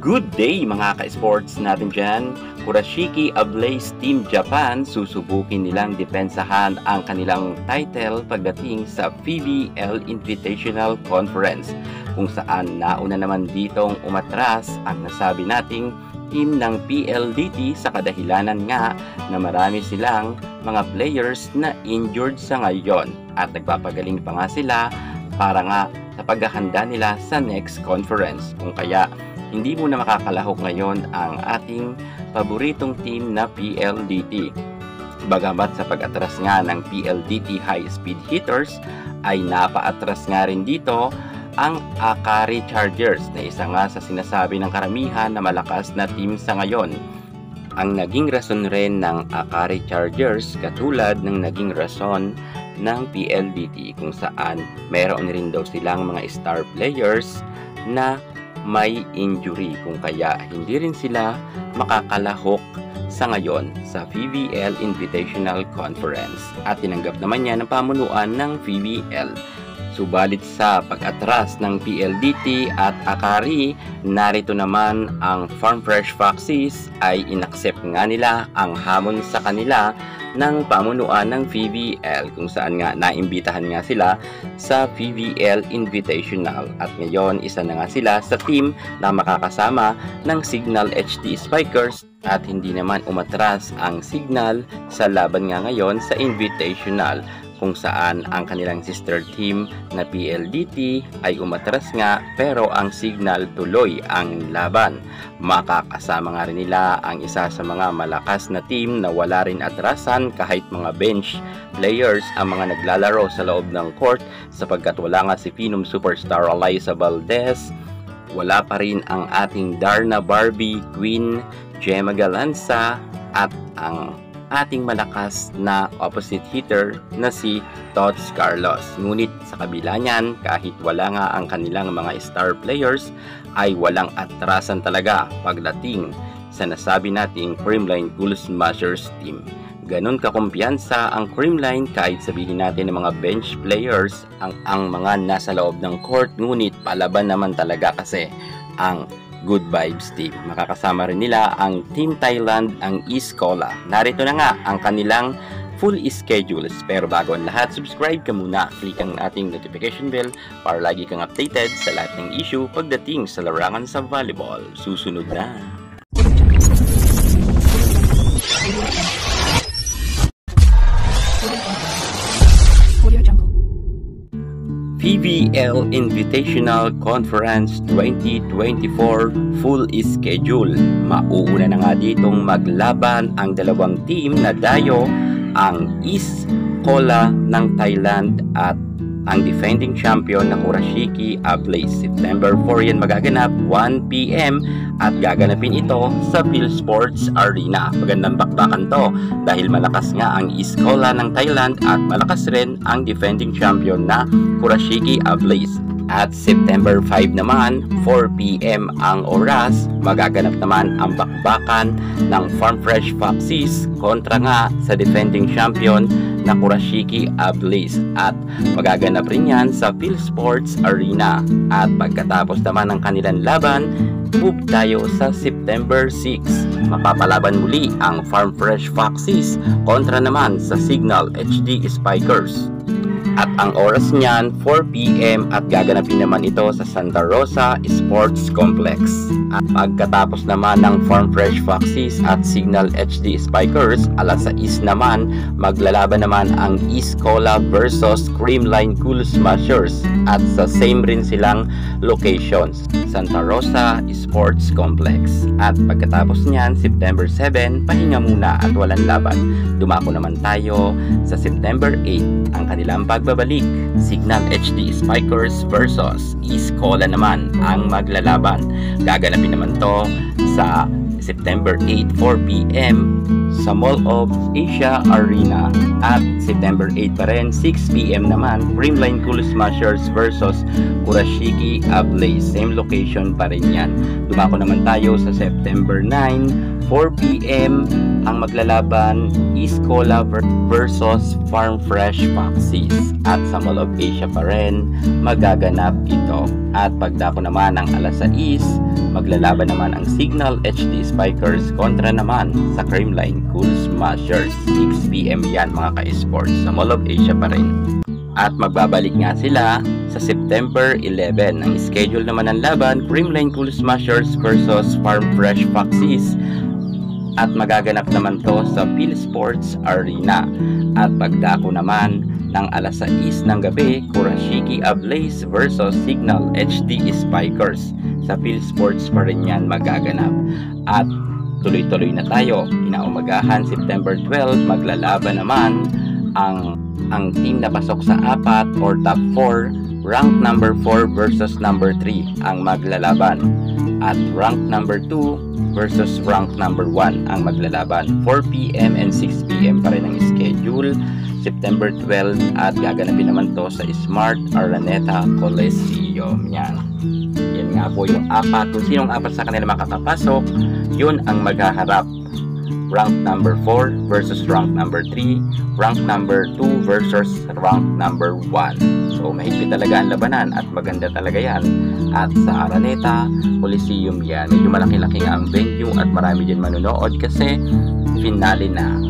Good day mga ka-sports natin dyan. Kurashiki Ablaze Team Japan, susubukin nilang depensahan ang kanilang title pagdating sa PBL Invitational Conference, kung saan nauna naman ditong umatras ang nasabi nating team ng PLDT sa kadahilanan nga na marami silang mga players na injured sa ngayon at nagpapagaling pa nga sila para nga sa paghahanda nila sa next conference. Kung kaya hindi mo na makakalahok ngayon ang ating paboritong team na PLDT. Bagamat sa pag-atras nga ng PLDT High Speed Hitters ay napaatras nga rin dito ang Akari Chargers na isa nga sa sinasabi ng karamihan na malakas na team sa ngayon. Ang naging rason rin ng Akari Chargers katulad ng naging rason ng PLDT, kung saan mayroon rin daw silang mga star players na may injury, kung kaya hindi rin sila makakalahok sa ngayon sa PBL Invitational Conference at tinanggap naman niya ng pamunuan ng PBL. Subalit sa pag-atras ng PLDT at Akari, narito naman ang Farm Fresh Foxes ay inaccept nga nila ang hamon sa kanila ng pamunuan ng PBL, kung saan nga naimbitahan nga sila sa PBL Invitational at ngayon isa na nga sila sa team na makakasama ng Signal HD Spikers at hindi naman umatras ang Signal sa laban nga ngayon sa Invitational, kung saan ang kanilang sister team na PLDT ay umatras nga pero ang Signal tuloy ang laban. Makakasama nga rin nila ang isa sa mga malakas na team na wala rin atrasan kahit mga bench players ang mga naglalaro sa loob ng court, sapagkat wala nga si Phenom superstar Alyssa Valdez, wala pa rin ang ating Darna Barbie Queen Gemma Galanza at ang ating malakas na opposite hitter na si Tots Carlos. Ngunit sa kabila niyan, kahit wala nga ang kanilang mga star players, ay walang atrasan talaga pagdating sa nasabi nating Creamline Cool Smashers team. Ganon kakumpiyansa ang Creamline kahit sabihin natin ng mga bench players ang mga nasa loob ng court, ngunit palaban naman talaga kasi ang Good Vibes team. Makakasama rin nila ang Team Thailand, ang Escola. Narito na nga ang kanilang full schedules. Pero bago ang lahat, subscribe ka muna. Click ang ating notification bell para lagi kang updated sa lahat ng issue pagdating sa larangan sa volleyball. Susunod na! PBL Invitational Conference 2024 full schedule. Mauuna na nga ditong maglaban ang dalawang team na dayo, ang Escola ng Thailand at ang defending champion na Kurashiki Ablaze. September 4 yan magaganap, 1 PM at gaganapin ito sa PhilSports Arena. Magandang bakbakan to dahil malakas nga ang Escola ng Thailand at malakas rin ang defending champion na Kurashiki Ablaze. At September 5 naman, 4 PM ang oras, magaganap naman ang bakbakan ng Farm Fresh Foxes kontra nga sa defending champion na Kurashiki Ablaze at magaganap rin yan sa PhilSports Arena. At pagkatapos naman ng kanilang laban, move tayo sa September 6. Mapapalaban muli ang Farm Fresh Foxes kontra naman sa Signal HD Spikers. At ang oras niyan, 4 PM at gaganapin naman ito sa Santa Rosa Sports Complex. At pagkatapos naman ng Farm Fresh Foxes at Signal HD Spikers, alas 6 naman, maglalaban naman ang Escola versus Creamline Cool Smashers at sa same rin silang locations, Santa Rosa Sports Complex. At pagkatapos niyan, September 7, pahinga muna at walang laban. Dumako naman tayo sa September 8, ang kanilang pagbabalik, Signal HD Spikers versus Escola naman ang maglalaban. Gaganapin naman to sa September 8, 4 p.m. sa Mall of Asia Arena. At September 8 pa rin, 6 p.m. naman, Creamline Cool Smashers versus Kurashiki Ablaze. Same location pa rin yan. Dumako naman tayo sa September 9, 4 p.m. ang maglalaban East Cola versus Farm Fresh Foxes. At sa Mall of Asia pa rin magaganap ito. At pagdako naman ng alas 6, maglalaban naman ang Signal HD Spikers kontra naman sa Creamline Cool Smashers. 6 p.m. yan mga ka-esports sa Mall of Asia pa rin. At magbabalik nga sila sa September 11. Ang schedule naman ng laban, Creamline Cool Smashers versus Farm Fresh Foxes. At magaganap naman to sa PhilSports Arena. At pagdako naman ng alas 6 ng gabi, Kurashiki Ablaze versus Signal HD Spikers. Sa PhilSports pa rin yan magaganap. At tuloy-tuloy na tayo. Kinaumagahan, September 12, maglalaban naman ang team na pasok sa 4 or top 4, rank number 4 versus number 3 ang maglalaban. At rank number 2 versus rank number 1 ang maglalaban. 4 p.m. and 6 p.m. pa rin ang schedule. September 12 at gaganapin naman to sa Smart Araneta Coliseum. Yan nga po yung apat. Kung sinong apat sa kanila makakapasok, yun ang maghaharap. Rank number 4 versus rank number 3, rank number 2 versus rank number 1. So mahigpit talaga ang labanan at maganda talaga yan. At sa Araneta Coliseum yan, medyo malaki-laki nga ang venue at marami din manonood kasi finale na.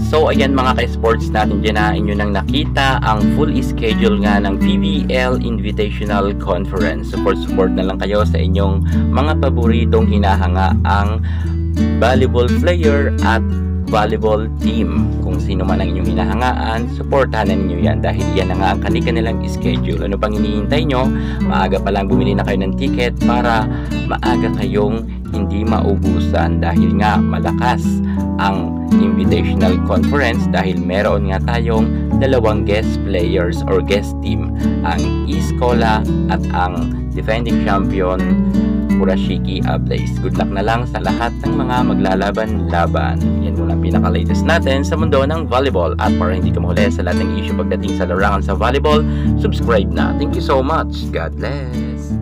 So ayan mga ka-sports natin dyan na inyo nang nakita ang full schedule nga ng PBL Invitational Conference. Support na lang kayo sa inyong mga paboritong hinahanga ang volleyball player at volleyball team. Kung sino man ang inyong hinahangaan, supportahan ninyo yan dahil yan na nga ang kanilang schedule. Ano pang hinihintay nyo? Maaga pa lang bumili na kayo ng ticket para maaga kayong hindi maubusan dahil nga malakas ang Invitational Conference dahil meron nga tayong dalawang guest players or guest team, ang East Cola at ang defending champion Kurashiki Ablaze. Good luck na lang sa lahat ng mga maglalaban-laban. Yan muna ang pinaka-latest natin sa mundo ng volleyball. At para hindi ka mahuli sa lahat ng issue pagdating sa larangan sa volleyball, subscribe na. Thank you so much. God bless.